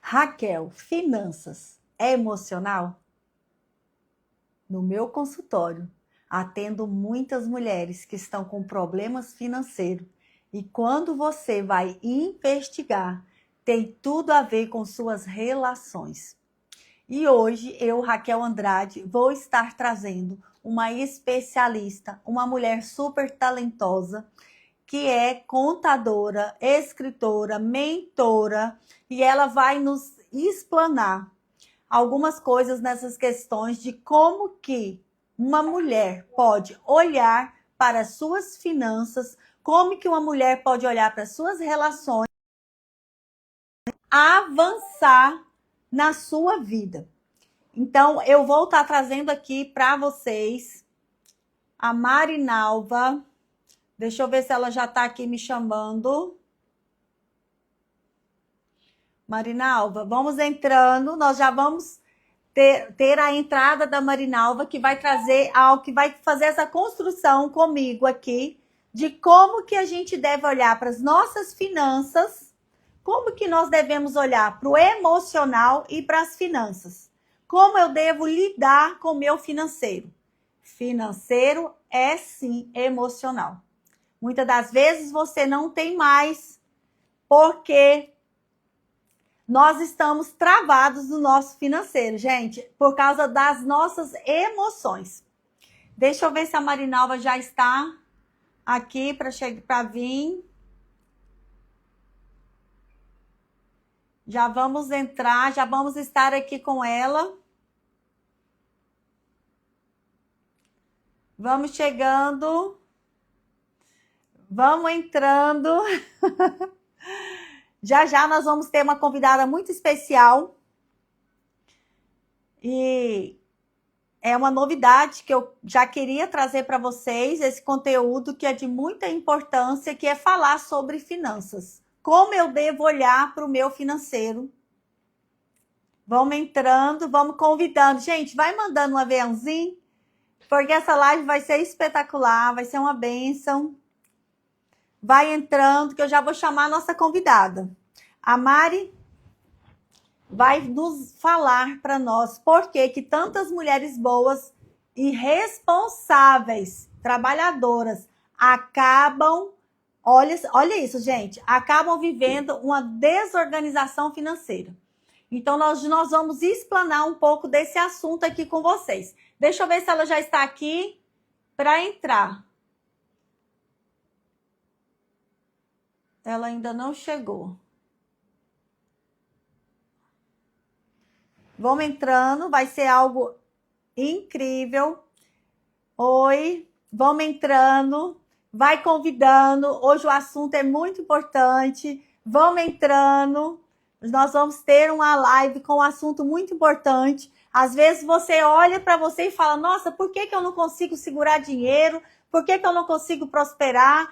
Raquel, finanças é emocional? No meu consultório, atendo muitas mulheres que estão com problemas financeiros e quando você vai investigar, tem tudo a ver com suas relações. E hoje eu, Raquel Andrade, vou estar trazendo uma especialista, uma mulher super talentosa, que é contadora, escritora, mentora, e ela vai nos explanar algumas coisas nessas questões de como que uma mulher pode olhar para as suas finanças, como que uma mulher pode olhar para as suas relações, avançar na sua vida. Então, eu vou estar trazendo aqui para vocês a Marinalva. Deixa eu ver se ela já está aqui me chamando. Marinalva, vamos entrando, nós já vamos ter a entrada da Marinalva, que vai trazer algo, que vai fazer essa construção comigo aqui, de como que a gente deve olhar para as nossas finanças, como que nós devemos olhar para o emocional e para as finanças. Como eu devo lidar com o meu financeiro. Financeiro é sim emocional. Muitas das vezes você não tem mais, porque nós estamos travados no nosso financeiro, gente, por causa das nossas emoções. Deixa eu ver se a Marinalva já está aqui para vir. Já vamos entrar, já vamos estar aqui com ela. Vamos chegando. Vamos entrando. Já já nós vamos ter uma convidada muito especial. E é uma novidade que eu já queria trazer para vocês, esse conteúdo que é de muita importância, que é falar sobre finanças. Como eu devo olhar para o meu financeiro. Vamos entrando, vamos convidando. Gente, vai mandando um aviãozinho, porque essa live vai ser espetacular, vai ser uma bênção. Vai entrando, que eu já vou chamar a nossa convidada. A Mari vai nos falar para nós por que tantas mulheres boas e responsáveis, trabalhadoras, acabam, olha isso, gente, acabam vivendo uma desorganização financeira. Então, nós vamos explanar um pouco desse assunto aqui com vocês. Deixa eu ver se ela já está aqui para entrar. Ela ainda não chegou. Vamos entrando, vai ser algo incrível. Oi, vamos entrando, vai convidando. Hoje o assunto é muito importante. Vamos entrando. Nós vamos ter uma live com um assunto muito importante. Às vezes você olha para você e fala: nossa, por que eu não consigo segurar dinheiro? Por que eu não consigo prosperar?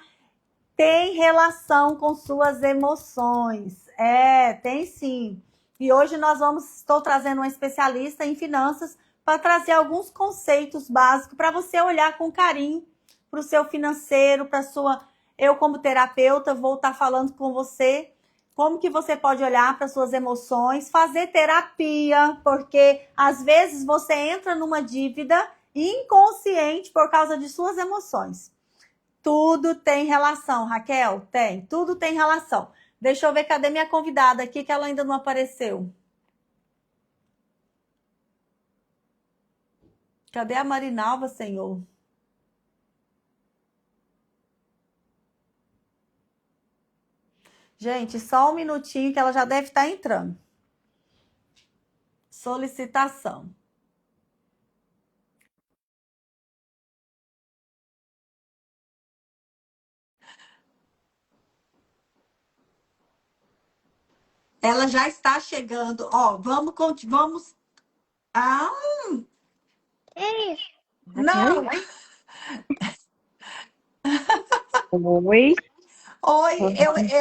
Tem relação com suas emoções. É, tem sim. E hoje estou trazendo uma especialista em finanças para trazer alguns conceitos básicos para você olhar com carinho para o seu financeiro, para sua. Eu, como terapeuta, vou estar falando com você como que você pode olhar para suas emoções, fazer terapia, porque às vezes você entra numa dívida inconsciente por causa de suas emoções. Tudo tem relação, Raquel? Tem, tudo tem relação. Deixa eu ver, cadê minha convidada aqui, que ela ainda não apareceu. Cadê a Marinalva, Senhor? Gente, só um minutinho que ela já deve estar entrando. Solicitação. Ela já está chegando. Ó, vamos. Ah, Ei, não. oi. Oi,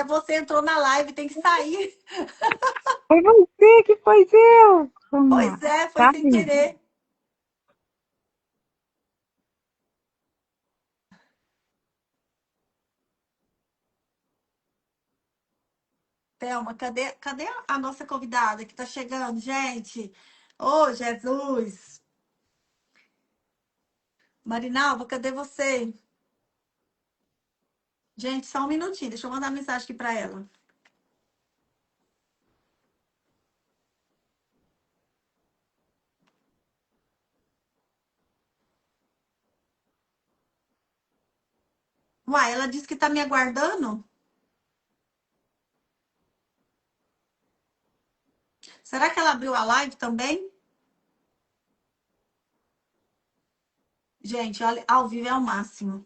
você entrou na live, tem que sair. Foi você que fez eu. Vamos lá. Pois é, foi Tá sem aí. querer. Thelma, cadê a nossa convidada que tá chegando, gente? Ô, Jesus! Marinalva, cadê você? Gente, só um minutinho, deixa eu mandar uma mensagem aqui para ela. Uai, ela disse que tá me aguardando? Será que ela abriu a live também? Gente, olha, ao vivo é o máximo.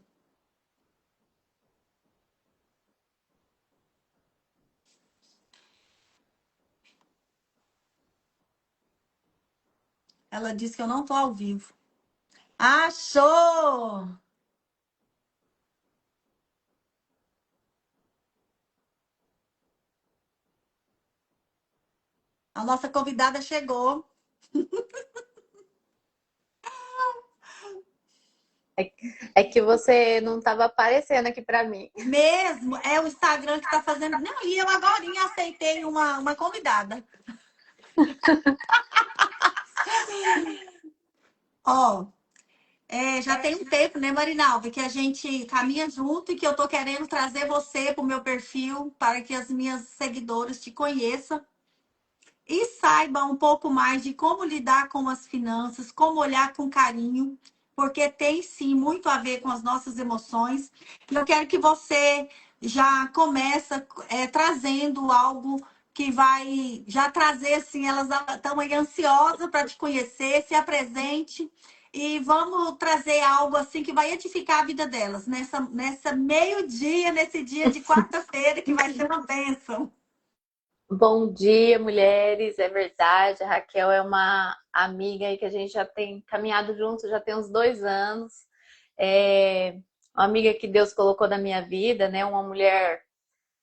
Ela disse que eu não tô ao vivo. Achou! A nossa convidada chegou. É que você não estava aparecendo aqui para mim. Mesmo, é o Instagram que tá fazendo. Não, e eu agorinha aceitei uma convidada. Ó, já tem um tempo, né, Marinalva, que a gente caminha junto e que eu tô querendo trazer você pro meu perfil para que as minhas seguidoras te conheçam e saiba um pouco mais de como lidar com as finanças, como olhar com carinho, porque tem sim muito a ver com as nossas emoções. E eu quero que você já começa trazendo algo que vai já trazer assim, elas estão aí ansiosas para te conhecer, se apresente e vamos trazer algo assim que vai edificar a vida delas nessa meio-dia, nesse dia de quarta-feira que vai ser uma bênção. Bom dia, mulheres. É verdade, a Raquel é uma amiga aí que a gente já tem caminhado junto, já tem uns 2 anos. É uma amiga que Deus colocou na minha vida, né? Uma mulher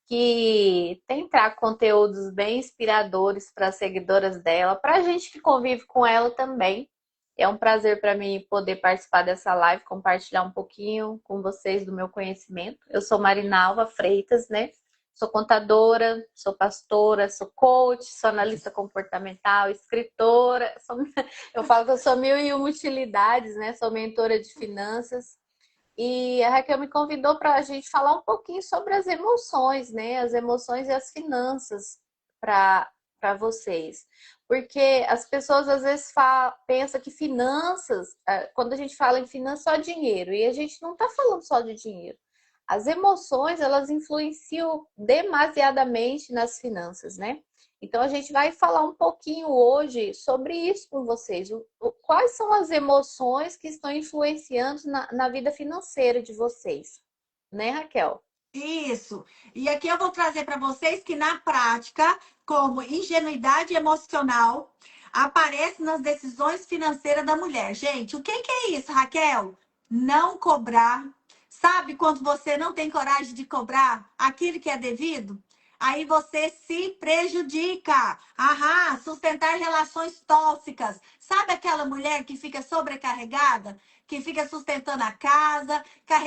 que tem trago conteúdos bem inspiradores para as seguidoras dela, para a gente que convive com ela também. É um prazer para mim poder participar dessa live, compartilhar um pouquinho com vocês do meu conhecimento. Eu sou Marinalva Freitas, né? Sou contadora, sou pastora, sou coach, sou analista comportamental, escritora. Eu falo que eu sou mil e uma utilidades, né? Sou mentora de finanças. E a Raquel me convidou para a gente falar um pouquinho sobre as emoções, né? As emoções e as finanças para vocês. Porque as pessoas às vezes pensam que finanças, quando a gente fala em finanças, só dinheiro. E a gente não está falando só de dinheiro. As emoções, elas influenciam demasiadamente nas finanças, né? Então a gente vai falar um pouquinho hoje sobre isso com vocês. Quais são as emoções que estão influenciando na vida financeira de vocês, né, Raquel? Isso. E aqui eu vou trazer para vocês que na prática, como ingenuidade emocional, aparece nas decisões financeiras da mulher. Gente, o que é isso, Raquel? Não cobrar. Sabe quando você não tem coragem de cobrar aquilo que é devido? Aí você se prejudica. Aham, sustentar relações tóxicas. Sabe aquela mulher que fica sobrecarregada? Que fica sustentando a casa?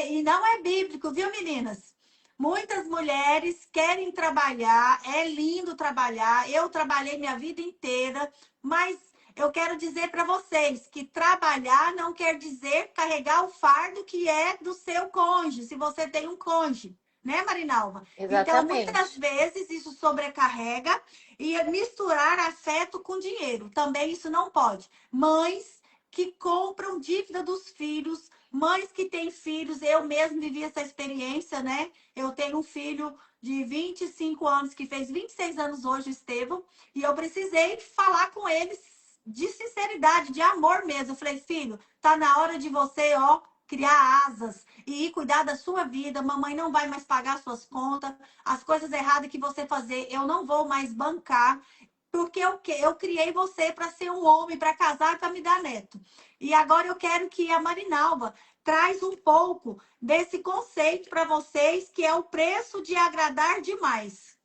E não é bíblico, viu, meninas? Muitas mulheres querem trabalhar, é lindo trabalhar. Eu trabalhei minha vida inteira, mas eu quero dizer para vocês que trabalhar não quer dizer carregar o fardo que é do seu cônjuge, se você tem um cônjuge, né, Marinalva? Então, muitas Exatamente. vezes isso sobrecarrega e misturar afeto com dinheiro. Também isso não pode. Mães que compram dívida dos filhos, mães que têm filhos, eu mesmo vivi essa experiência, né? Eu tenho um filho de 25 anos, que fez 26 anos hoje, o Estevão, e eu precisei falar com eles de sinceridade, de amor mesmo. Eu falei, filho, tá na hora de você, ó, criar asas e ir cuidar da sua vida. Mamãe não vai mais pagar suas contas. As coisas erradas que você fazer, eu não vou mais bancar. Porque eu criei você para ser um homem, para casar, para me dar neto. E agora eu quero que a Marinalva traz um pouco desse conceito para vocês, que é o preço de agradar demais.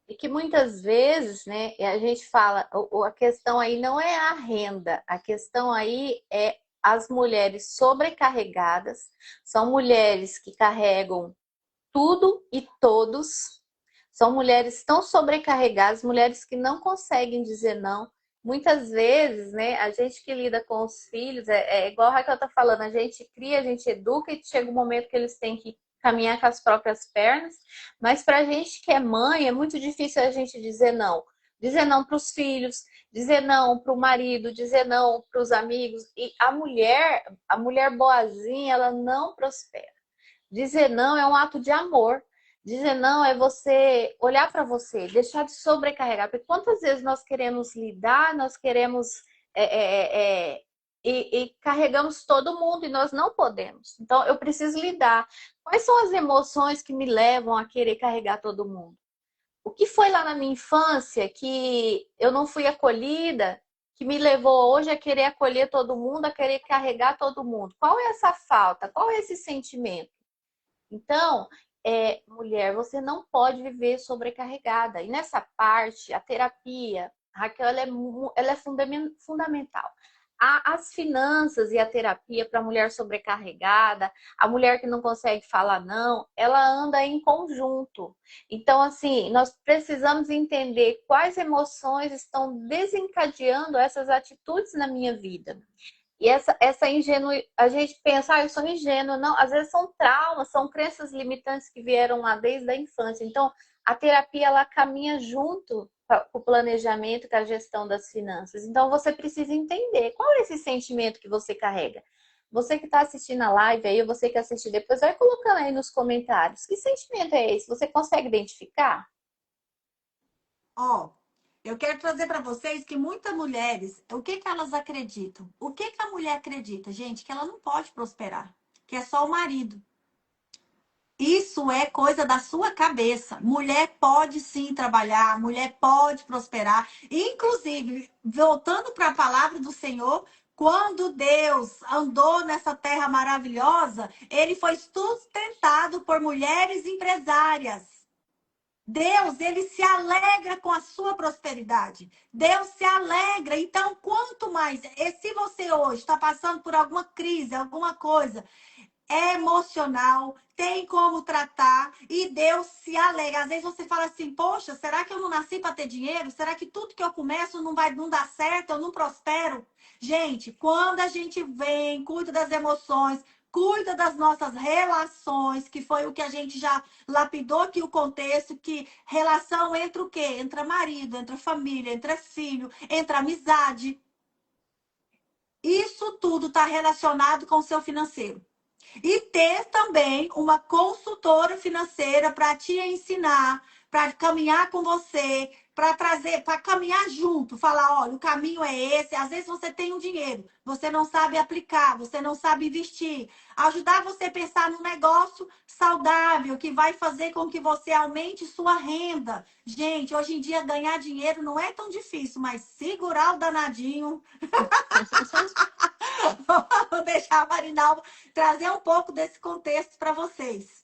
E que muitas vezes, né, a gente fala, a questão aí não é a renda, a questão aí é as mulheres sobrecarregadas, são mulheres que carregam tudo e todos, São mulheres tão sobrecarregadas, mulheres que não conseguem dizer não. Muitas vezes, né, a gente que lida com os filhos, é igual a Raquel tá falando, a gente cria, a gente educa e chega um momento que eles têm que caminhar com as próprias pernas, mas para a gente que é mãe, é muito difícil a gente dizer não. Dizer não para os filhos, dizer não para o marido, dizer não para os amigos. E a mulher boazinha, ela não prospera. Dizer não é um ato de amor. Dizer não é você olhar para você, deixar de sobrecarregar. Porque quantas vezes nós queremos lidar, nós queremos é, é, é, e carregamos todo mundo e nós não podemos. Então eu preciso lidar. Quais são as emoções que me levam a querer carregar todo mundo? O que foi lá na minha infância que eu não fui acolhida, que me levou hoje a querer acolher todo mundo, a querer carregar todo mundo? Qual é essa falta? Qual é esse sentimento? Então, mulher, você não pode viver sobrecarregada. E nessa parte, a terapia, Raquel, ela é fundamental. As finanças e a terapia para a mulher sobrecarregada, a mulher que não consegue falar não, ela anda em conjunto. Então, assim, nós precisamos entender quais emoções estão desencadeando essas atitudes na minha vida. E essa ingenuidade, a gente pensa, eu sou ingênua. Não, às vezes são traumas, são crenças limitantes que vieram lá desde a infância. Então, a terapia, ela caminha junto com o planejamento, com a gestão das finanças. Então, você precisa entender qual é esse sentimento que você carrega. Você que está assistindo a live aí, você que assistir depois, vai colocando aí nos comentários. Que sentimento é esse? Você consegue identificar? Ó, eu quero trazer para vocês que muitas mulheres, o que que elas acreditam? O que que a mulher acredita, gente? Que ela não pode prosperar, que é só o marido. Isso é coisa da sua cabeça. Mulher pode sim trabalhar, mulher pode prosperar. Inclusive, voltando para a palavra do Senhor, quando Deus andou nessa terra maravilhosa, ele foi sustentado por mulheres empresárias. Deus, ele se alegra com a sua prosperidade. Deus se alegra. Então, quanto mais, e se você hoje está passando por alguma crise, alguma coisa, é emocional, tem como tratar e Deus se alegra. Às vezes você fala assim, poxa, será que eu não nasci para ter dinheiro? Será que tudo que eu começo não dá certo, eu não prospero? Gente, quando a gente vem, cuida das emoções, cuida das nossas relações, que foi o que a gente já lapidou aqui o contexto, que relação entre o quê? Entre marido, entre família, entre filho, entre amizade. Isso tudo está relacionado com o seu financeiro. E ter também uma consultora financeira para te ensinar, para caminhar com você, para trazer, para caminhar junto, falar, olha, o caminho é esse. Às vezes você tem um dinheiro, você não sabe aplicar, você não sabe investir. Ajudar você a pensar num negócio saudável que vai fazer com que você aumente sua renda. Gente, hoje em dia ganhar dinheiro não é tão difícil, mas segurar o danadinho. Vou deixar a Marinalva trazer um pouco desse contexto para vocês.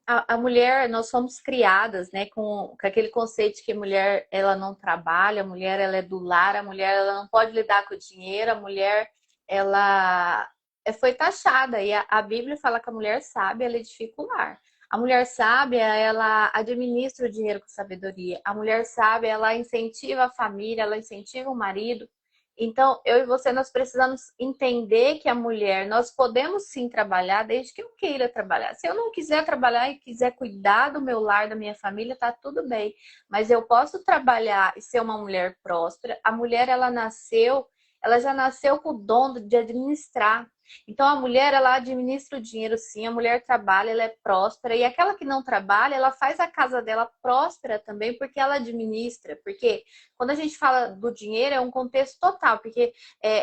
A mulher, nós somos criadas, né, com aquele conceito de que a mulher, ela não trabalha, a mulher, ela é do lar, a mulher, ela não pode lidar com o dinheiro, a mulher, ela foi taxada. E a Bíblia fala que a mulher sábia, ela edifica o lar. A mulher sábia, ela administra o dinheiro com sabedoria. A mulher sábia, ela incentiva a família, ela incentiva o marido. Então, eu e você, nós precisamos entender que a mulher, nós podemos sim trabalhar desde que eu queira trabalhar. Se eu não quiser trabalhar e quiser cuidar do meu lar, da minha família, tá tudo bem. Mas eu posso trabalhar e ser uma mulher próspera. A mulher, ela já nasceu com o dom de administrar. Então, a mulher, ela administra o dinheiro sim, a mulher trabalha, ela é próspera. E aquela que não trabalha, ela faz a casa dela próspera também, porque ela administra. Porque quando a gente fala do dinheiro, é um contexto total, porque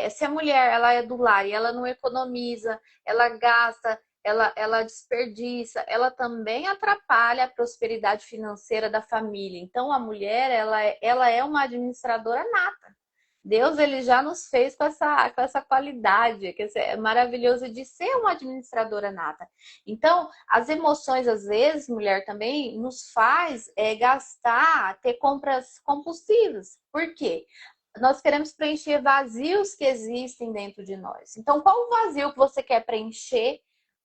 se a mulher ela é do lar e ela não economiza, ela gasta, ela desperdiça, ela também atrapalha a prosperidade financeira da família. Então, a mulher ela é uma administradora nata. Deus ele já nos fez com essa qualidade, que é maravilhoso de ser uma administradora nata. Então, as emoções, às vezes, mulher, também nos faz gastar, ter compras compulsivas. Por quê? Nós queremos preencher vazios que existem dentro de nós. Então, qual o vazio que você quer preencher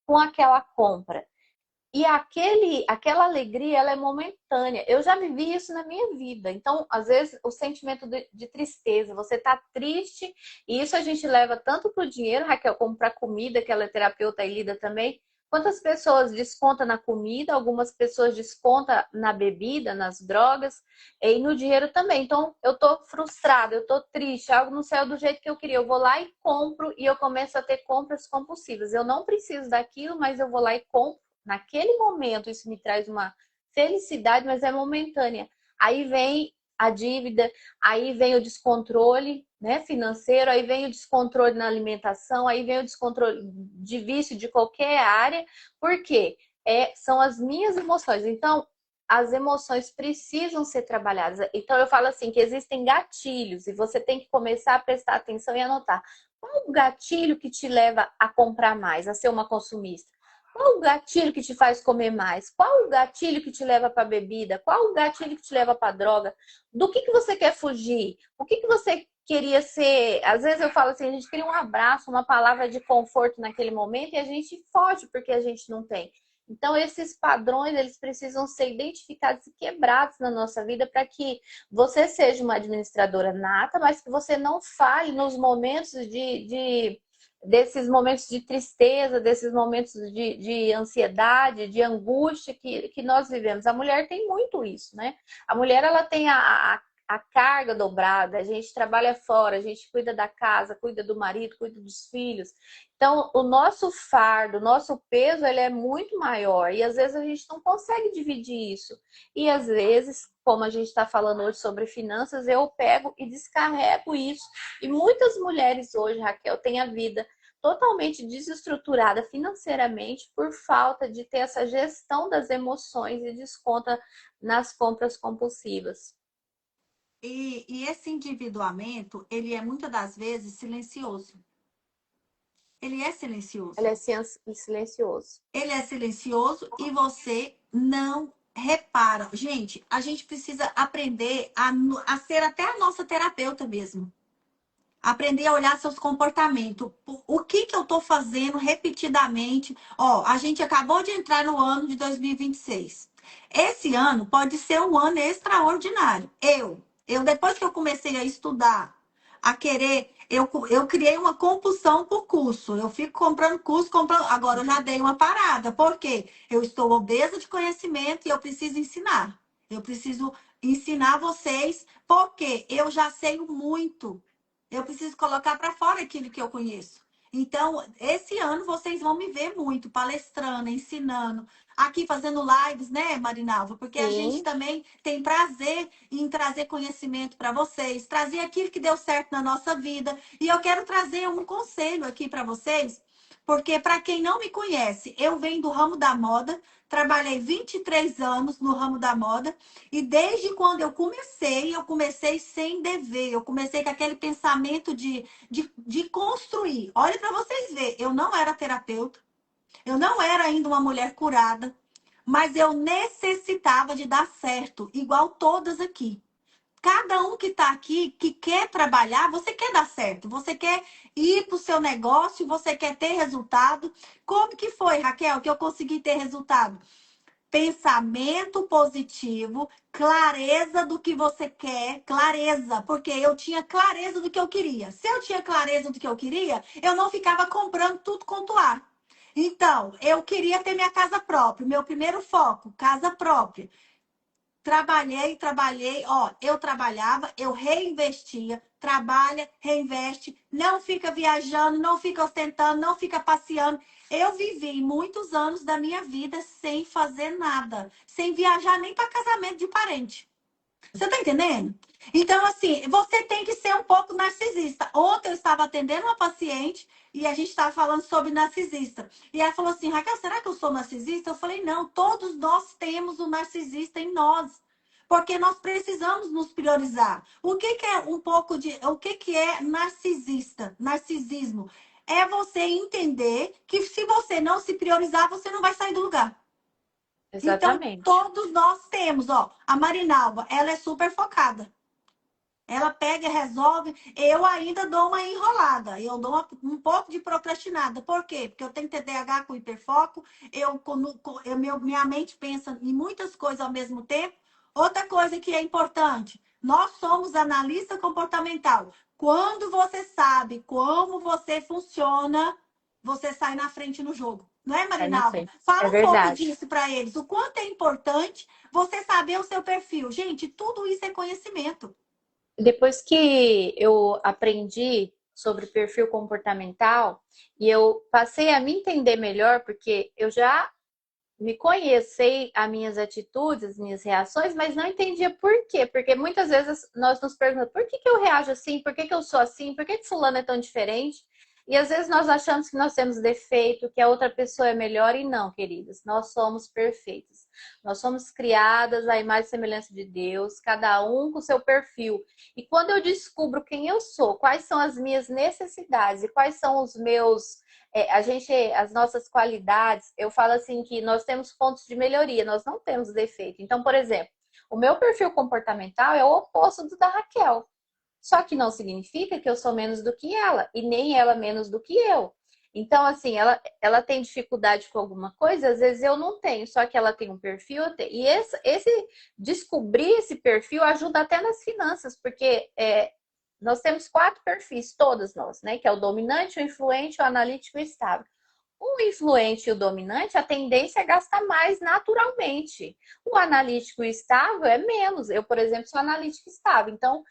com aquela compra? E aquela alegria, ela é momentânea. Eu já vivi isso na minha vida. Então, às vezes, o sentimento de tristeza, você tá triste, e isso a gente leva tanto pro dinheiro, Raquel, como pra comida, que ela é terapeuta e lida também. Quantas pessoas descontam na comida, algumas pessoas descontam na bebida, nas drogas, e no dinheiro também. Então, eu tô frustrada, eu tô triste, algo não saiu do jeito que eu queria. Eu vou lá e compro, e eu começo a ter compras compulsivas. Eu não preciso daquilo, mas eu vou lá e compro naquele momento. Isso me traz uma felicidade, mas é momentânea. Aí vem a dívida, aí vem o descontrole, né, financeiro, aí vem o descontrole na alimentação, aí vem o descontrole de vício de qualquer área. Por quê? São as minhas emoções. Então, as emoções precisam ser trabalhadas. Então, eu falo assim, que existem gatilhos e você tem que começar a prestar atenção e anotar. Qual o gatilho que te leva a comprar mais, a ser uma consumista? Qual o gatilho que te faz comer mais? Qual o gatilho que te leva para bebida? Qual o gatilho que te leva para droga? Do que você quer fugir? O que você queria ser? Às vezes eu falo assim, a gente queria um abraço, uma palavra de conforto naquele momento e a gente foge porque a gente não tem. Então esses padrões, eles precisam ser identificados e quebrados na nossa vida para que você seja uma administradora nata, mas que você não falhe nos momentos desses momentos de tristeza, desses momentos de ansiedade, de angústia que nós vivemos. A mulher tem muito isso, né? A mulher, ela tem a carga dobrada, a gente trabalha fora, a gente cuida da casa, cuida do marido, cuida dos filhos. Então, o nosso fardo, o nosso peso, ele é muito maior e às vezes a gente não consegue dividir isso. E às vezes, como a gente está falando hoje sobre finanças, eu pego e descarrego isso. E muitas mulheres hoje, Raquel, têm a vida totalmente desestruturada financeiramente por falta de ter essa gestão das emoções e desconta nas compras compulsivas. E esse endividamento, ele é muitas das vezes silencioso. Ele é silencioso. Ele é silencioso. Ele é silencioso e você não repara. Gente, a gente precisa aprender a ser até a nossa terapeuta mesmo. Aprender a olhar seus comportamentos. O que que eu estou fazendo repetidamente? Ó, a gente acabou de entrar no ano de 2026. Esse ano pode ser um ano extraordinário. Depois que eu comecei a estudar, a querer, eu criei uma compulsão por curso. Eu fico comprando curso, comprando. Agora eu já dei uma parada. Por quê? Eu estou obesa de conhecimento e eu preciso ensinar. Eu preciso ensinar vocês, porque eu já sei muito. Eu preciso colocar para fora aquilo que eu conheço. Então, esse ano vocês vão me ver muito palestrando, ensinando, aqui fazendo lives, né, Marinalva? Porque a gente Sim, também tem prazer em trazer conhecimento para vocês, trazer aquilo que deu certo na nossa vida. E eu quero trazer um conselho aqui para vocês, porque para quem não me conhece, eu venho do ramo da moda, trabalhei 23 anos no ramo da moda. E desde quando eu comecei sem dever. Eu comecei com aquele pensamento de construir. Olha para vocês verem, eu não era terapeuta, eu não era ainda uma mulher curada, mas eu necessitava de dar certo, igual todas aqui. Cada um que está aqui, que quer trabalhar, você quer dar certo, você quer ir para o seu negócio, você quer ter resultado. Como que foi, Raquel, que eu consegui ter resultado? Pensamento positivo, clareza do que você quer, clareza, porque eu tinha clareza do que eu queria. Se eu tinha clareza do que eu queria, eu não ficava comprando tudo quanto há. Então, eu queria ter minha casa própria, meu primeiro foco, casa própria. Trabalhei, ó, eu trabalhava, eu reinvestia, trabalha, reinveste, não fica viajando, não fica ostentando, não fica passeando. Eu vivi muitos anos da minha vida sem fazer nada, sem viajar nem para casamento de parente. Você tá entendendo? Então, assim, você tem que ser um pouco narcisista. Ontem eu estava atendendo uma paciente e a gente estava falando sobre narcisista. E ela falou assim, Raquel, será que eu sou narcisista? Eu falei, não, todos nós temos o narcisista em nós. Porque nós precisamos nos priorizar. O que que é um pouco de... O que que é narcisista? Narcisismo. É você entender que se você não se priorizar, você não vai sair do lugar. Então, exatamente. todos nós temos, ó. A Marinalva, ela é super focada. Ela pega e resolve. Eu ainda dou uma enrolada. Eu dou um pouco de procrastinada. Por quê? Porque eu tenho TDAH com hiperfoco. Minha mente pensa em muitas coisas ao mesmo tempo. Outra coisa que é importante. Nós somos analista comportamental. Quando você sabe como você funciona, você sai na frente no jogo. Não é, Sai na Marinalva? frente. É Fala um pouco verdade. disso para eles. O quanto é importante você saber o seu perfil. Gente, tudo isso é conhecimento. Depois que eu aprendi sobre perfil comportamental e eu passei a me entender melhor, porque eu já me conheci as minhas atitudes, as minhas reações, mas não entendia por quê. Porque muitas vezes nós nos perguntamos por que que eu reajo assim, por que que eu sou assim, por que que fulano é tão diferente? E às vezes nós achamos que nós temos defeito, que a outra pessoa é melhor e não, queridas. Nós somos perfeitas. Nós somos criadas à imagem e semelhança de Deus, cada um com o seu perfil. E quando eu descubro quem eu sou, quais são as minhas necessidades e quais são os meus as nossas qualidades, eu falo assim que nós temos pontos de melhoria, nós não temos defeito. Então, por exemplo, o meu perfil comportamental é o oposto do da Raquel. Só que não significa que eu sou menos do que ela, e nem ela menos do que eu. Então, assim, ela tem dificuldade com alguma coisa, às vezes eu não tenho, só que ela tem um perfil, eu tenho. E esse descobrir esse perfil ajuda até nas finanças, porque nós temos 4 perfis, todas nós, né? Que é o dominante, o influente, o analítico e o estável. O influente e o dominante, a tendência é gastar mais naturalmente. O analítico estável é menos. Eu, por exemplo, sou analítico estável. Então,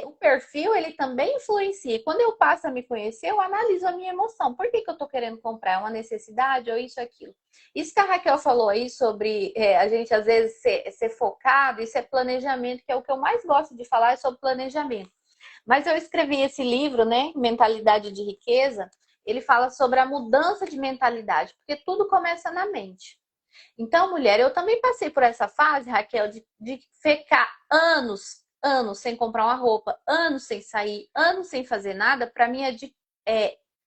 o perfil, ele também influencia. E quando eu passo a me conhecer, eu analiso a minha emoção. Por que que eu estou querendo comprar? É uma necessidade ou isso, aquilo? Isso que a Raquel falou aí sobre a gente, às vezes, ser focado, isso é planejamento, que é o que eu mais gosto de falar, é sobre planejamento. Mas eu escrevi esse livro, né, Mentalidade de Riqueza, ele fala sobre a mudança de mentalidade, porque tudo começa na mente. Então, mulher, eu também passei por essa fase, Raquel, de ficar anos sem comprar uma roupa, anos sem sair, anos sem fazer nada, para mim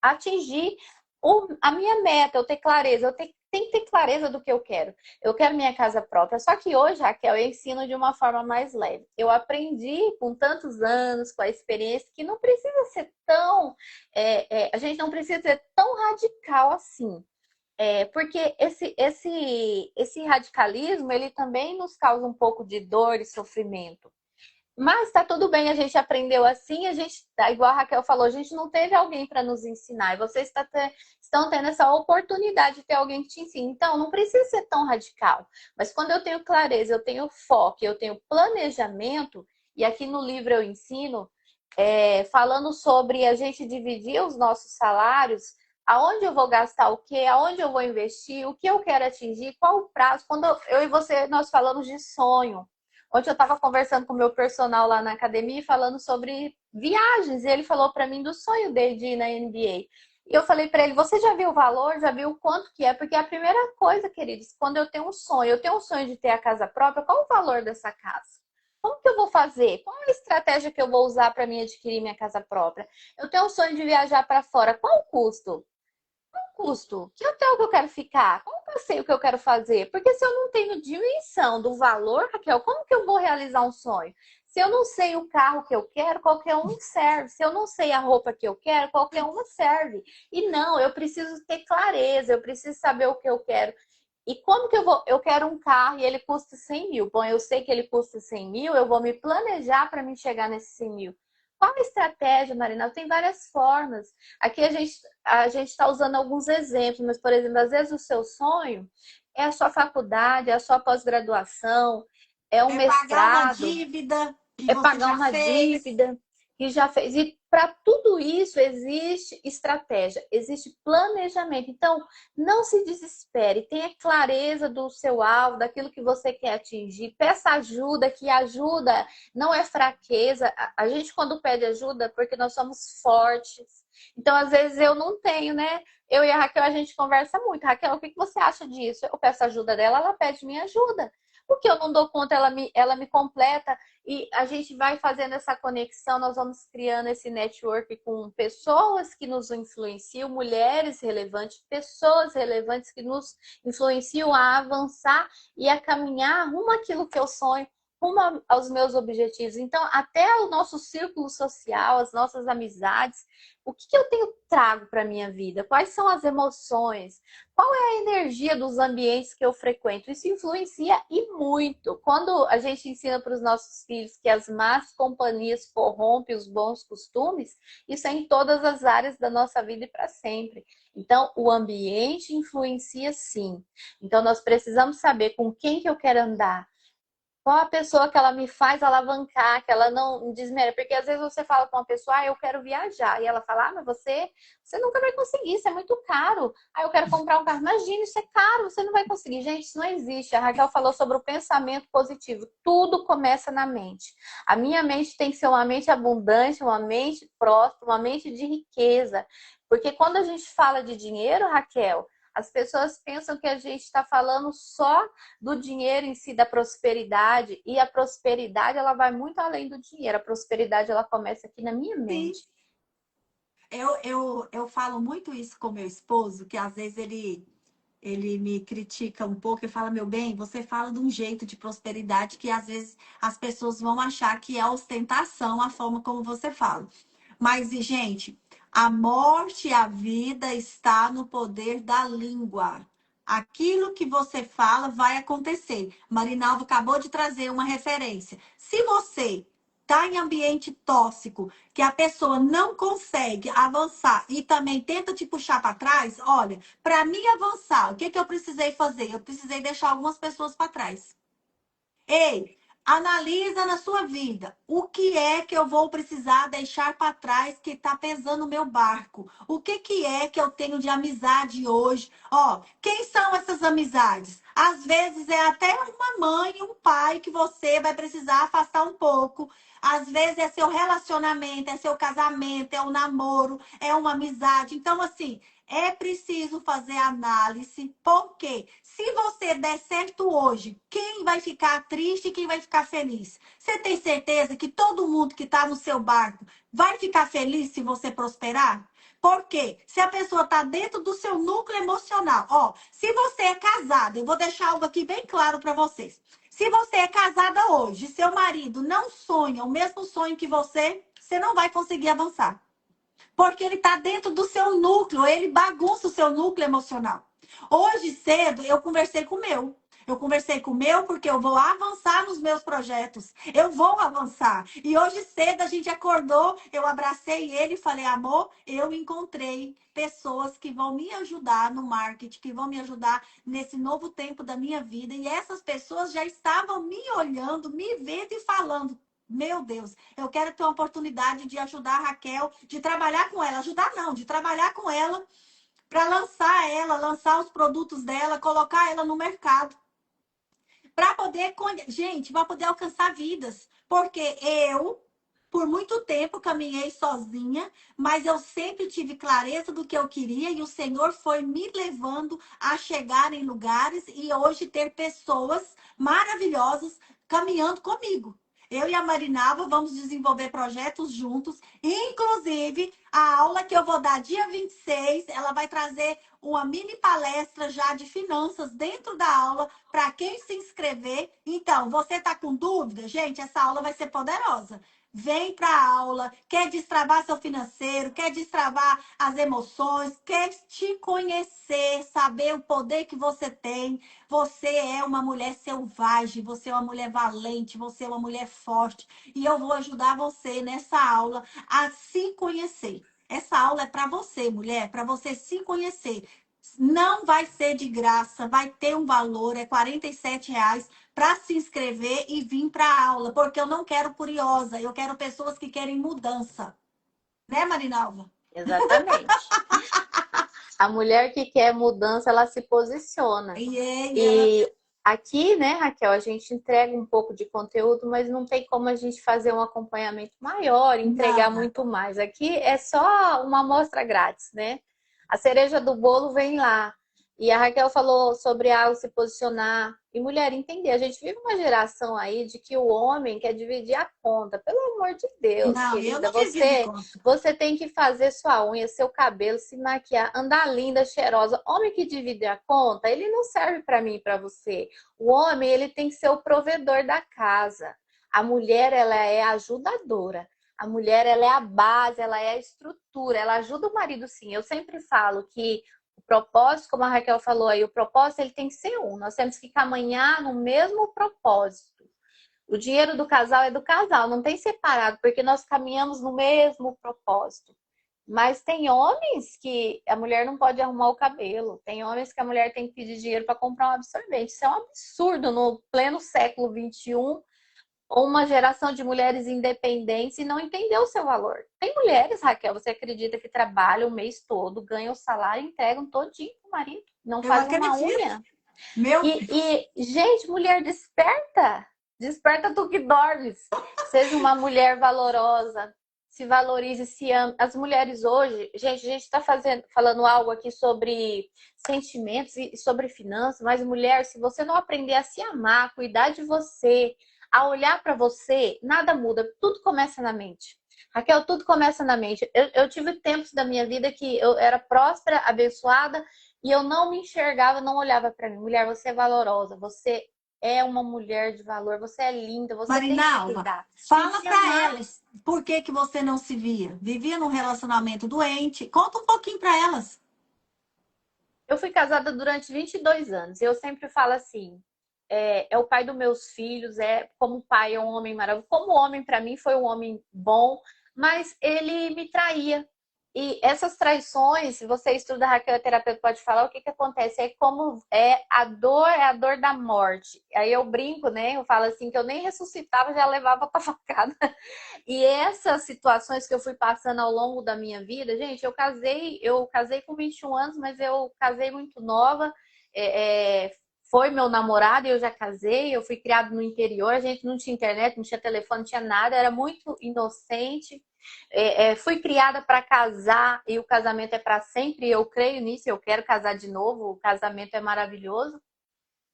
atingir a minha meta, eu ter clareza, tenho que ter clareza do que eu quero. Eu quero minha casa própria. Só que hoje, Raquel, eu ensino de uma forma mais leve. Eu aprendi com tantos anos, com a experiência, que não precisa ser tão. A gente não precisa ser tão radical assim. Porque esse radicalismo, ele também nos causa um pouco de dor e sofrimento. Mas tá tudo bem, a gente aprendeu assim, a gente, igual a Raquel falou, a gente não teve alguém para nos ensinar. E vocês estão tendo essa oportunidade de ter alguém que te ensine. Então, não precisa ser tão radical. Mas quando eu tenho clareza, eu tenho foco, eu tenho planejamento, e aqui no livro eu ensino, falando sobre a gente dividir os nossos salários, aonde eu vou gastar o quê, aonde eu vou investir, o que eu quero atingir, qual o prazo. Quando eu e você, nós falamos de sonho. Ontem eu estava conversando com o meu personal lá na academia e falando sobre viagens. E ele falou para mim do sonho dele de ir na NBA. E eu falei para ele: você já viu o valor? Já viu o quanto que é? Porque é a primeira coisa, queridos, quando eu tenho um sonho de ter a casa própria, qual o valor dessa casa? Como que eu vou fazer? Qual a estratégia que eu vou usar para mim adquirir minha casa própria? Eu tenho um sonho de viajar para fora. Qual o custo? Custo? Que hotel que eu quero ficar? Qual o passeio que eu quero fazer? Porque se eu não tenho dimensão do valor, Raquel, como que eu vou realizar um sonho? Se eu não sei o carro que eu quero, qualquer um serve. Se eu não sei a roupa que eu quero, qualquer uma serve. E não, eu preciso ter clareza, eu preciso saber o que eu quero. E como que eu vou? Eu quero um carro e ele custa 100 mil. Bom, eu sei que ele custa 100 mil, eu vou me planejar para me chegar nesse 100 mil. Qual a estratégia, Marina? Tem várias formas. Aqui a gente está usando alguns exemplos, mas, por exemplo, às vezes o seu sonho é a sua faculdade, é a sua pós-graduação, é um É pagar uma mestrado, dívida que é você pagar já uma fez. dívida que já fez. E para tudo isso existe estratégia, existe planejamento. Então, não se desespere, tenha clareza do seu alvo, daquilo que você quer atingir. Peça ajuda, que ajuda não é fraqueza. A gente, quando pede ajuda, é porque nós somos fortes. Então, às vezes, eu não tenho, né? Eu e a Raquel, a gente conversa muito. Raquel, o que você acha disso? Eu peço ajuda dela, ela pede minha ajuda. Porque eu não dou conta, ela me completa. E a gente vai fazendo essa conexão, nós vamos criando esse network com pessoas que nos influenciam, mulheres relevantes, pessoas relevantes que nos influenciam a avançar e a caminhar rumo àquilo que eu sonho, rumo aos meus objetivos. Então, até o nosso círculo social, as nossas amizades, o que eu trago para a minha vida? Quais são as emoções? Qual é a energia dos ambientes que eu frequento? Isso influencia e muito. Quando a gente ensina para os nossos filhos que as más companhias corrompem os bons costumes, isso é em todas as áreas da nossa vida e para sempre. Então, o ambiente influencia sim. Então, nós precisamos saber com quem que eu quero andar. Qual a pessoa que ela me faz alavancar, que ela não desmerece? Porque às vezes você fala com uma pessoa, eu quero viajar. E ela fala, mas você nunca vai conseguir, isso é muito caro. Eu quero comprar um carro. Imagina, isso é caro, você não vai conseguir. Gente, isso não existe. A Raquel falou sobre o pensamento positivo. Tudo começa na mente. A minha mente tem que ser uma mente abundante, uma mente próspera, uma mente de riqueza. Porque quando a gente fala de dinheiro, Raquel, as pessoas pensam que a gente está falando só do dinheiro em si, da prosperidade, e a prosperidade ela vai muito além do dinheiro. A prosperidade ela começa aqui na minha Sim. mente. Eu falo muito isso com meu esposo, que às vezes ele me critica um pouco e fala, meu bem, você fala de um jeito de prosperidade que às vezes as pessoas vão achar que é ostentação a forma como você fala. Mas, gente, a morte e a vida está no poder da língua. Aquilo que você fala vai acontecer. Marinaldo acabou de trazer uma referência. Se você está em ambiente tóxico, que a pessoa não consegue avançar e também tenta te puxar para trás, olha, para mim avançar, o que que eu precisei fazer? Eu precisei deixar algumas pessoas para trás. Ei, analisa na sua vida. O que é que eu vou precisar deixar para trás que está pesando o meu barco? O que que é que eu tenho de amizade hoje? Ó, quem são essas amizades? Às vezes é até uma mãe, um pai que você vai precisar afastar um pouco. Às vezes é seu relacionamento, é seu casamento, é um namoro, é uma amizade. Então, assim, é preciso fazer análise, porque se você der certo hoje, quem vai ficar triste e quem vai ficar feliz? Você tem certeza que todo mundo que está no seu barco vai ficar feliz se você prosperar? Porque se a pessoa está dentro do seu núcleo emocional, ó, se você é casada, eu vou deixar algo aqui bem claro para vocês. Se você é casada hoje, seu marido não sonha o mesmo sonho que você não vai conseguir avançar. Porque ele está dentro do seu núcleo, ele bagunça o seu núcleo emocional. Hoje cedo eu conversei com o meu. Eu conversei com o meu porque eu vou avançar nos meus projetos. Eu vou avançar. E hoje cedo a gente acordou, eu abracei ele e falei, amor, eu encontrei pessoas que vão me ajudar no marketing, que vão me ajudar nesse novo tempo da minha vida. E essas pessoas já estavam me olhando, me vendo e falando, meu Deus, eu quero ter uma oportunidade de ajudar a Raquel, de trabalhar com ela. Ajudar não, de trabalhar com para lançar ela, lançar os produtos dela, colocar ela no mercado. Para poder, gente, para poder alcançar vidas. Porque eu, por muito tempo, caminhei sozinha, mas eu sempre tive clareza do que eu queria e o Senhor foi me levando a chegar em lugares e hoje ter pessoas maravilhosas caminhando comigo. Eu e a Marinalva vamos desenvolver projetos juntos. Inclusive, a aula que eu vou dar dia 26, ela vai trazer uma mini palestra já de finanças dentro da aula para quem se inscrever. Então, você está com dúvida? Gente, essa aula vai ser poderosa. Vem para a aula, quer destravar seu financeiro, quer destravar as emoções, quer te conhecer, saber o poder que você tem. Você é uma mulher selvagem, você é uma mulher valente, você é uma mulher forte. E eu vou ajudar você nessa aula a se conhecer. Essa aula é para você, mulher, para você se conhecer. Não vai ser de graça, vai ter um valor, é R$ 47 para se inscrever e vir para a aula, porque eu não quero curiosa, eu quero pessoas que querem mudança. Né, Marinalva? Exatamente. A mulher que quer mudança, ela se posiciona. Ela... E aqui, né, Raquel, a gente entrega um pouco de conteúdo, mas não tem como a gente fazer um acompanhamento maior, entregar Não. muito mais. Aqui é só uma amostra grátis, né? A cereja do bolo vem lá. E a Raquel falou sobre algo se posicionar. E mulher, entender. A gente vive uma geração aí de que o homem quer dividir a conta. Pelo amor de Deus, Não, eu querida. não divido Você, conta. você tem que fazer sua unha, seu cabelo, se maquiar, andar linda, cheirosa. Homem que divide a conta, ele não serve para mim e para você. O homem, ele tem que ser o provedor da casa. A mulher, ela é ajudadora. A mulher, ela é a base, ela é a estrutura, ela ajuda o marido sim. Eu sempre falo que o propósito, como a Raquel falou aí, o propósito ele tem que ser um. Nós temos que caminhar no mesmo propósito. O dinheiro do casal é do casal, não tem separado, porque nós caminhamos no mesmo propósito. Mas tem homens que a mulher não pode arrumar o cabelo, tem homens que a mulher tem que pedir dinheiro para comprar um absorvente. Isso é um absurdo no pleno século XXI, ou uma geração de mulheres independentes e não entendeu o seu valor. Tem mulheres, Raquel, você acredita que trabalham o mês todo, ganham o salário e entregam todinho pro marido, não Eu fazem uma acredito. unha. Meu Gente, mulher, desperta! Desperta tu que dormes. Seja uma mulher valorosa, se valorize, se ame. As mulheres hoje, gente, a gente está falando algo aqui sobre sentimentos e sobre finanças, mas mulher, se você não aprender a se amar, cuidar de você, a olhar para você, nada muda. Tudo começa na mente. Raquel, tudo começa na mente. Eu tive tempos da minha vida que eu era próspera, abençoada, e eu não me enxergava, não olhava para mim. Mulher, você é valorosa, você é uma mulher de valor, você é linda, você tem que se Marinalva, cuidar. Tem que fala se para amar. elas por que que você não se via? Vivia num relacionamento doente. Conta um pouquinho para elas. Eu fui casada durante 22 anos. Eu sempre falo assim, é o pai dos meus filhos, é como pai, é um homem maravilhoso. Como homem, para mim, foi um homem bom, mas ele me traía. E essas traições, se você estuda Raquel, terapeuta pode falar, o que que acontece? É como é a dor da morte. Aí eu brinco, né? Eu falo assim, que eu nem ressuscitava, já levava pra facada. E essas situações que eu fui passando ao longo da minha vida, gente, eu casei com 21 anos, mas eu casei muito nova. É, é, foi meu namorado e eu já casei. Eu fui criado no interior, a gente não tinha internet, não tinha telefone, não tinha nada, era muito inocente. Fui criada para casar e o casamento é para sempre. Eu creio nisso, eu quero casar de novo. O casamento é maravilhoso.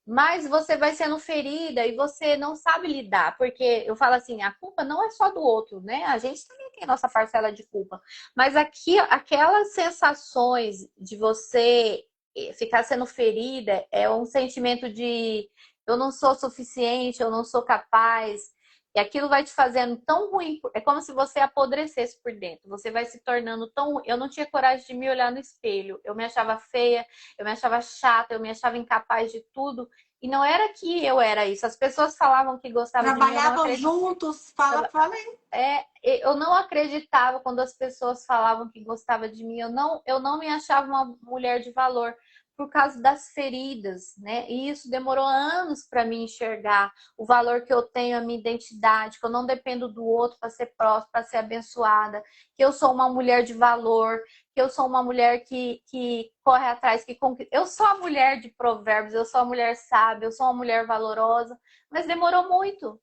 Mas você vai sendo ferida e você não sabe lidar, porque eu falo assim, a culpa não é só do outro, né? A gente também tem a nossa parcela de culpa. Mas aqui, aquelas sensações de você ficar sendo ferida é um sentimento de eu não sou suficiente, eu não sou capaz. E aquilo vai te fazendo tão ruim, é como se você apodrecesse por dentro. Você vai se tornando tão ruim. Eu não tinha coragem de me olhar no espelho. Eu me achava feia, eu me achava chata, eu me achava incapaz de tudo. E não era que eu era isso. As pessoas falavam que gostavam de mim, eu não Trabalhavam acreditava. juntos. Fala aí. Eu não acreditava quando as pessoas falavam que gostavam de mim. Eu não me achava uma mulher de valor por causa das feridas, né? E isso demorou anos para me enxergar o valor que eu tenho, a minha identidade, que eu não dependo do outro para ser próxima, para ser abençoada, que eu sou uma mulher de valor, que eu sou uma mulher que corre atrás, que conquista. Eu sou a mulher de provérbios, eu sou a mulher sábia, eu sou uma mulher valorosa, mas demorou muito.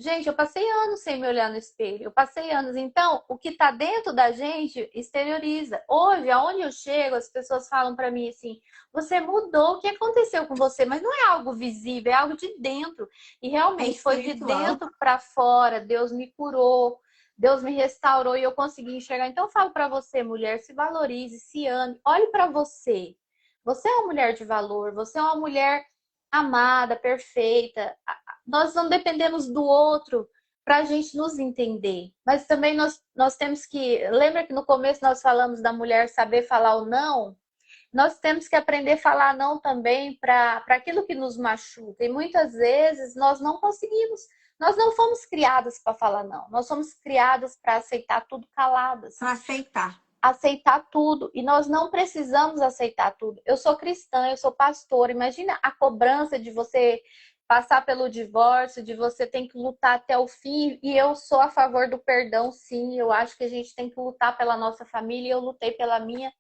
Gente, eu passei anos sem me olhar no espelho. Eu passei anos. Então, o que está dentro da gente exterioriza. Hoje, aonde eu chego, as pessoas falam para mim assim: você mudou, o que aconteceu com você? Mas não é algo visível, é algo de dentro. E É realmente foi de espiritual. dentro para fora. Deus me curou, Deus me restaurou e eu consegui enxergar. Então, eu falo para você, mulher, se valorize, se ame, olhe para você. Você é uma mulher de valor, você é uma mulher amada, perfeita. Nós não dependemos do outro para a gente nos entender. Mas também nós temos que. Lembra que no começo nós falamos da mulher saber falar o não? Nós temos que aprender a falar não também para aquilo que nos machuca. E muitas vezes nós não conseguimos. Nós não fomos criadas para falar não. Nós somos criadas para aceitar tudo caladas, Para aceitar. aceitar tudo. E nós não precisamos aceitar tudo. Eu sou cristã, eu sou pastora. Imagina a cobrança de você passar pelo divórcio, de você ter que lutar até o fim. E eu sou a favor do perdão, sim. Eu acho que a gente tem que lutar pela nossa família. E eu lutei pela minha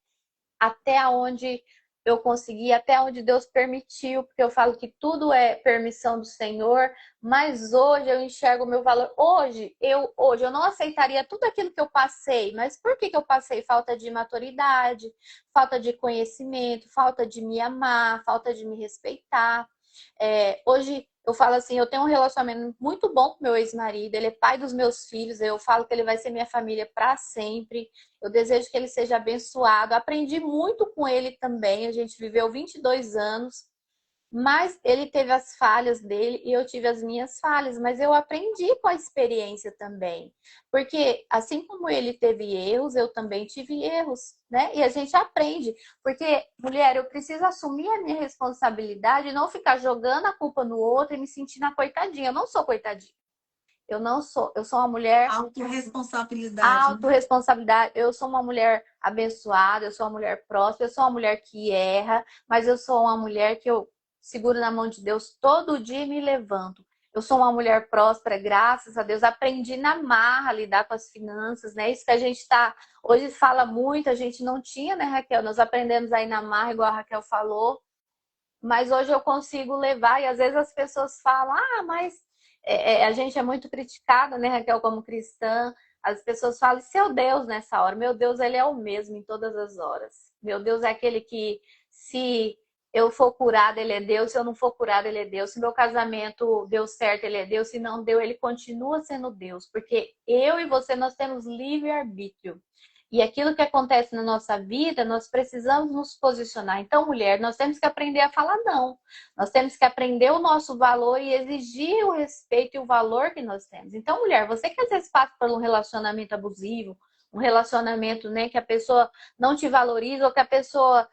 até onde eu consegui até onde Deus permitiu, porque eu falo que tudo é permissão do Senhor, mas hoje eu enxergo o meu valor. Hoje eu não aceitaria tudo aquilo que eu passei, mas por que eu passei? Falta de maturidade, falta de conhecimento, falta de me amar, falta de me respeitar. Hoje eu falo assim, eu tenho um relacionamento muito bom com meu ex-marido, ele é pai dos meus filhos, eu falo que ele vai ser minha família para sempre. Eu desejo que ele seja abençoado. Aprendi muito com ele também. A gente viveu 22 anos, mas ele teve as falhas dele e eu tive as minhas falhas, mas eu aprendi com a experiência também. Porque assim como ele teve erros, eu também tive erros, né? E a gente aprende. Porque, mulher, eu preciso assumir a minha responsabilidade e não ficar jogando a culpa no outro e me sentindo a coitadinha. Eu não sou coitadinha. Eu sou uma mulher. Autorresponsabilidade. Autorresponsabilidade. Eu sou uma mulher abençoada, eu sou uma mulher próspera, eu sou uma mulher que erra, mas eu sou uma mulher que eu seguro na mão de Deus todo dia e me levanto. Eu sou uma mulher próspera, graças a Deus. Aprendi na marra a lidar com as finanças, né? Isso que a gente hoje fala muito, a gente não tinha, né, Raquel? Nós aprendemos aí na marra, igual a Raquel falou. Mas hoje eu consigo levar, e às vezes as pessoas falam, mas a gente é muito criticada, né, Raquel, como cristã. As pessoas falam, e seu Deus nessa hora? Meu Deus, ele é o mesmo em todas as horas. Meu Deus é aquele que, se eu for curada, ele é Deus. Se eu não for curada, ele é Deus. Se meu casamento deu certo, ele é Deus. Se não deu, ele continua sendo Deus. Porque eu e você, nós temos livre-arbítrio. E aquilo que acontece na nossa vida, nós precisamos nos posicionar. Então, mulher, nós temos que aprender a falar não. Nós temos que aprender o nosso valor e exigir o respeito e o valor que nós temos. Então, mulher, você que às vezes passa por um relacionamento abusivo, um relacionamento, né, que a pessoa não te valoriza ou que a pessoa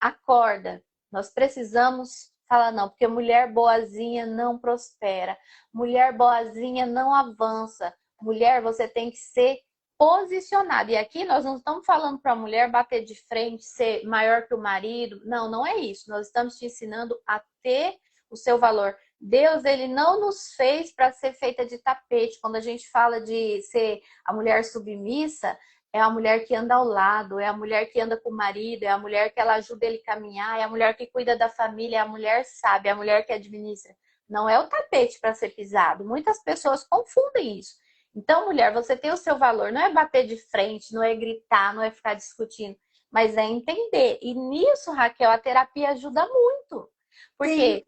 acorda, nós precisamos falar não, porque mulher boazinha não prospera. Mulher boazinha não avança. Mulher, você tem que ser posicionada. E aqui nós não estamos falando para a mulher bater de frente, ser maior que o marido. Não, não é isso. Nós estamos te ensinando a ter o seu valor. Deus, ele não nos fez para ser feita de tapete. Quando a gente fala de ser a mulher submissa, é a mulher que anda ao lado, é a mulher que anda com o marido, é a mulher que ela ajuda ele a caminhar, é a mulher que cuida da família, é a mulher sábia, é a mulher que administra. Não é o tapete para ser pisado. Muitas pessoas confundem isso. Então, mulher, você tem o seu valor. Não é bater de frente, não é gritar, não é ficar discutindo, mas é entender. E nisso, Raquel, a terapia ajuda muito. Porque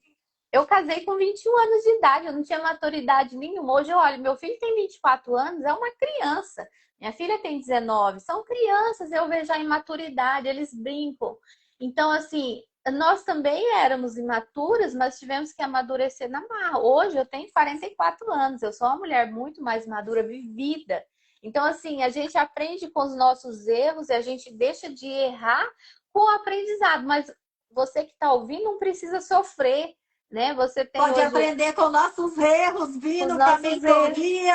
eu casei com 21 anos de idade, eu não tinha maturidade nenhuma. Hoje eu olho, meu filho tem 24 anos, é uma criança. Minha filha tem 19, são crianças, eu vejo a imaturidade, eles brincam. Então, assim, nós também éramos imaturas, mas tivemos que amadurecer na marra. Hoje eu tenho 44 anos, eu sou uma mulher muito mais madura, vivida. Então, assim, a gente aprende com os nossos erros e a gente deixa de errar com o aprendizado. Mas você que está ouvindo não precisa sofrer, né? Você tem Pode hoje aprender com nossos erros, vindo os para a nossos erros, mentoria,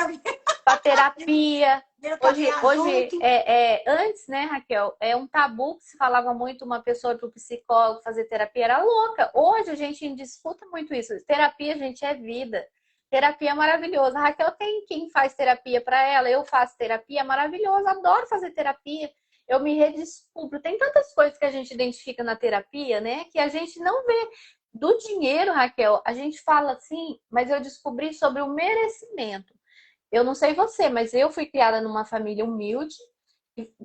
para terapia. vindo caminhar Hoje junto. antes, né, Raquel, é um tabu que se falava muito uma pessoa para o psicólogo fazer terapia era louca. Hoje a gente discuta muito isso. Terapia, gente, é vida. Terapia é maravilhosa. A Raquel tem quem faz terapia para ela, eu faço terapia, é maravilhoso, adoro fazer terapia. Eu me redescubro. Tem tantas coisas que a gente identifica na terapia, né, que a gente não vê. Do dinheiro, Raquel, a gente fala assim, mas eu descobri sobre o merecimento. Eu não sei você, mas eu fui criada numa família humilde,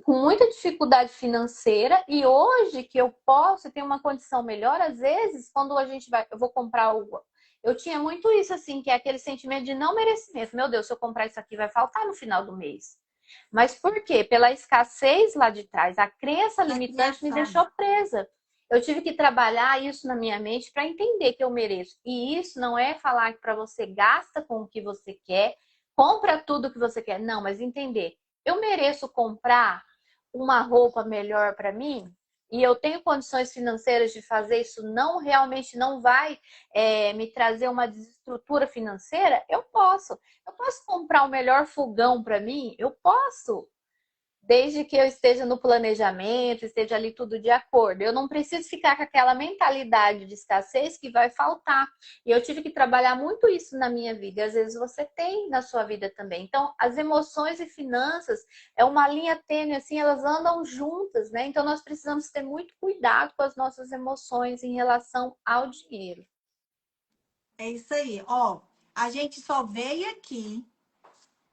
com muita dificuldade financeira, e hoje que eu posso ter uma condição melhor, às vezes, quando a gente vai, eu vou comprar algo, eu tinha muito isso assim, que é aquele sentimento de não merecimento. Meu Deus, se eu comprar isso aqui vai faltar no final do mês. Mas por quê? Pela escassez lá de trás, a crença limitante me deixou presa. Eu tive que trabalhar isso na minha mente para entender que eu mereço. E isso não é falar que para você gasta com o que você quer, compra tudo que você quer. Não, mas entender. Eu mereço comprar uma roupa melhor para mim e eu tenho condições financeiras de fazer isso, não realmente não vai me trazer uma desestrutura financeira, eu posso. Eu posso comprar o melhor fogão para mim? Eu posso. desde que eu esteja no planejamento, esteja ali tudo de acordo. Eu não preciso ficar com aquela mentalidade de escassez que vai faltar. E eu tive que trabalhar muito isso na minha vida. E às vezes você tem na sua vida também. Então, as emoções e finanças é uma linha tênue, assim, elas andam juntas, né? Então, nós precisamos ter muito cuidado com as nossas emoções em relação ao dinheiro. É isso aí. Ó, a gente só veio aqui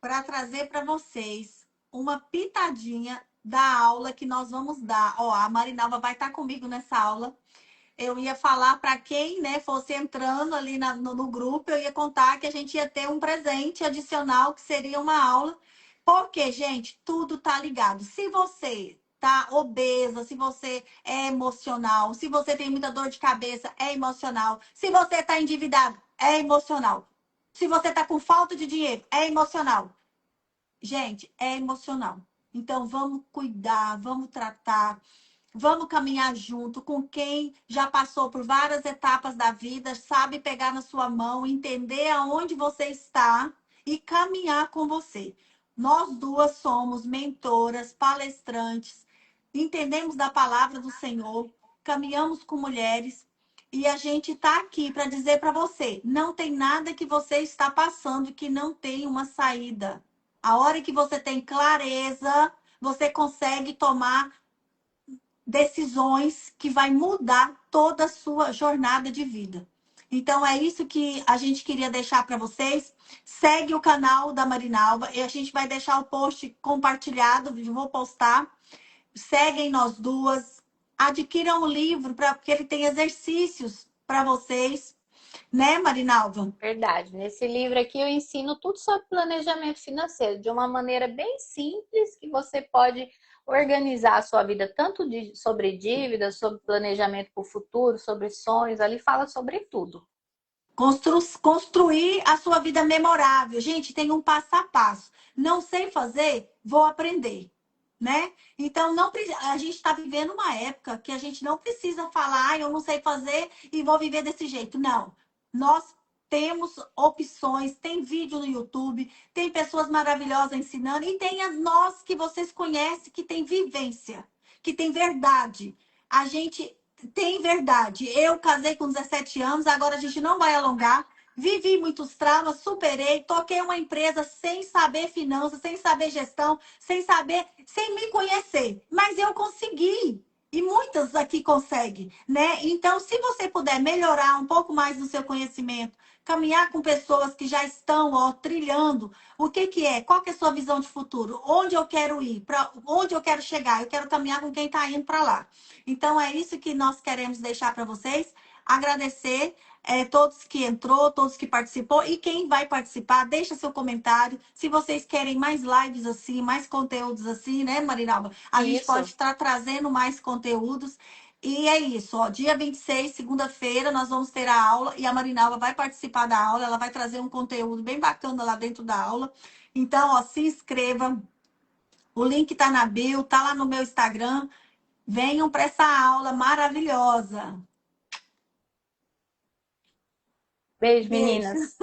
para trazer para vocês uma pitadinha da aula que nós vamos dar. Ó, a Marinalva vai estar comigo nessa aula. Eu ia falar para quem, né, fosse entrando ali no grupo, eu ia contar que a gente ia ter um presente adicional, que seria uma aula. Porque, gente, tudo tá ligado. Se você tá obesa, se você é emocional, se você tem muita dor de cabeça, é emocional. Se você tá endividado, é emocional. Se você tá com falta de dinheiro, é emocional. Gente, é emocional. Então, vamos cuidar, vamos tratar. Vamos caminhar junto com quem já passou por várias etapas da vida, sabe pegar na sua mão, entender aonde você está e caminhar com você. Nós duas somos mentoras, palestrantes, entendemos da palavra do Senhor, caminhamos com mulheres e a gente está aqui para dizer para você: não tem nada que você está passando que não tem uma saída. A hora que você tem clareza, você consegue tomar decisões que vai mudar toda a sua jornada de vida. Então é isso que a gente queria deixar para vocês. Segue o canal da Marinalva e a gente vai deixar o post compartilhado, vou postar. Seguem nós duas. Adquiram o livro porque ele tem exercícios para vocês, né, Marinalva? Verdade. Nesse livro aqui eu ensino tudo sobre planejamento financeiro, de uma maneira bem simples que você pode organizar a sua vida, tanto sobre dívidas, sobre planejamento para o futuro, sobre sonhos, ali fala sobre tudo. Construir a sua vida memorável. Gente, tem um passo a passo. Não sei fazer, vou aprender, né? Então, não, a gente está vivendo uma época que a gente não precisa falar, eu não sei fazer e vou viver desse jeito. Não. Nós temos opções, tem vídeo no YouTube, tem pessoas maravilhosas ensinando e tem nós que vocês conhecem que tem vivência, que tem verdade. A gente tem verdade. Eu casei com 17 anos, agora a gente não vai alongar. Vivi muitos traumas, superei, toquei uma empresa sem saber finanças, sem saber gestão, sem saber, sem me conhecer. Mas eu consegui. E muitas aqui conseguem, né? Então, se você puder melhorar um pouco mais do seu conhecimento, caminhar com pessoas que já estão, ó, trilhando, o que que é? Qual que é a sua visão de futuro? Onde eu quero ir? Para onde eu quero chegar? Eu quero caminhar com quem está indo para lá. Então, é isso que nós queremos deixar para vocês. Agradecer todos que entrou, todos que participou e quem vai participar, deixa seu comentário. Se vocês querem mais lives assim, mais conteúdos assim, né, Marinalva? A gente pode Isso. estar trazendo mais conteúdos. E é isso, ó, dia 26, segunda-feira, nós vamos ter a aula e a Marinalva vai participar da aula, ela vai trazer um conteúdo bem bacana lá dentro da aula. Então, ó, se inscreva. O link tá na bio, tá lá no meu Instagram. Venham para essa aula maravilhosa. Beijo, Beijo. meninas.